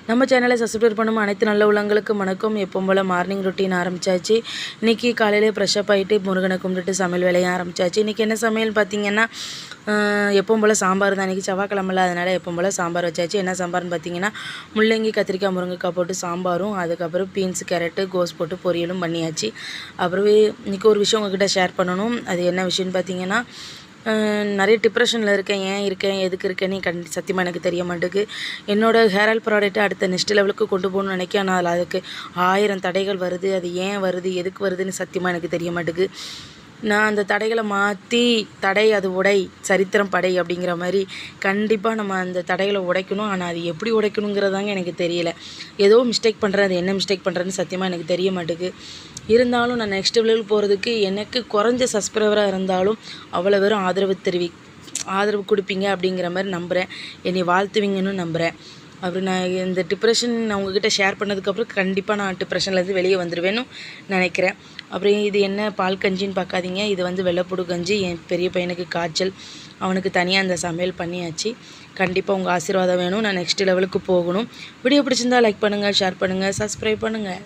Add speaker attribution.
Speaker 1: நம்ம சேனலை சப்ஸ்கிரைப் பண்ணும் அனைத்து நல்ல உள்ளங்களுக்கு வணக்கம். எப்பவும் போல் மார்னிங் ரொட்டீன் ஆரம்பித்தாச்சு. இன்றைக்கி காலையிலே ஃப்ரெஷ்ஷப் ஆகிட்டு முருகனை கும்பிட்டுட்டு சமையல் வேலையை ஆரம்பித்தாச்சு. இன்றைக்கி என்ன சமையல் பார்த்திங்கன்னா, எப்பவும் போல் சாம்பார் தான். இன்றைக்கி செவ்வாய்க்கிழமைல அதனால் எப்பவும் போல் சாம்பார் வச்சாச்சு. என்ன சாம்பார்னு பார்த்திங்கன்னா, முள்ளங்கி கத்திரிக்காய் முருங்கைக்காய் போட்டு சாம்பாரும், அதுக்கப்புறம் பீன்ஸ் கேரட்டு கோஸ் போட்டு பொரியலும் பண்ணியாச்சு. அப்புறம் இன்றைக்கி ஒரு விஷயம் உங்கள்கிட்ட ஷேர் பண்ணணும். அது என்ன விஷயம்னு பார்த்திங்கன்னா, நிறைய டிப்ரெஷனில் இருக்கேன். ஏன் இருக்கேன், எதுக்கு இருக்கேன்னு சத்தியமாக எனக்கு தெரிய மாட்டேங்குது. என்னோடய ஹேர் ஆயில் ப்ராடக்ட்டை அடுத்த நெக்ஸ்ட் லெவலுக்கு கொண்டு போகணும்னு நினைக்கிறேன். ஆனால் அதுக்கு 1000 தடைகள் வருது. அது ஏன் வருது, எதுக்கு வருதுன்னு சத்தியமாக எனக்கு தெரிய மாட்டேங்குது. நான் அந்த தடைகளை மாற்றி, தடை அது உடை சரித்திரம் படை அப்படிங்கிற மாதிரி கண்டிப்பாக நம்ம அந்த தடைகளை உடைக்கணும். ஆனால் அது எப்படி உடைக்கணுங்கிறதாங்க எனக்கு தெரியல. ஏதோ மிஸ்டேக் பண்ணுறேன், அது என்ன மிஸ்டேக் பண்ணுறேன்னு சத்தியமாக எனக்கு தெரிய மாட்டேங்குது. இருந்தாலும் நான் நெக்ஸ்ட் லெவலுக்கு போகிறதுக்கு எனக்கு குறைஞ்ச சப்ஸ்கிரைபராக இருந்தாலும் அவ்வளோ வெறும் ஆதரவு கொடுப்பீங்க அப்படிங்கிற மாதிரி நம்புகிறேன். என்னை வாழ்த்துவீங்கன்னு நம்புகிறேன். அப்புறம் நான் இந்த டிப்ரெஷன் நான் உங்ககிட்ட ஷேர் பண்ணதுக்கப்புறம் கண்டிப்பாக நான் டிப்ரெஷன்லேருந்து வெளியே வந்துடுவேன்னு நினைக்கிறேன். அப்புறம் இது என்ன பால் கஞ்சின்னு பார்க்காதீங்க. இது வந்து வெள்ளைப்புடு கஞ்சி. என் பெரிய பையனுக்கு காய்ச்சல், அவனுக்கு தனியாக அந்த சமையல் பண்ணியாச்சு. கண்டிப்பாக உங்கள் ஆசீர்வாதம் வேணும். நான் நெக்ஸ்ட் லெவலுக்கு போகணும். வீடியோ பிடிச்சிருந்தா லைக் பண்ணுங்கள், ஷேர் பண்ணுங்கள், சப்ஸ்கிரைப் பண்ணுங்கள்.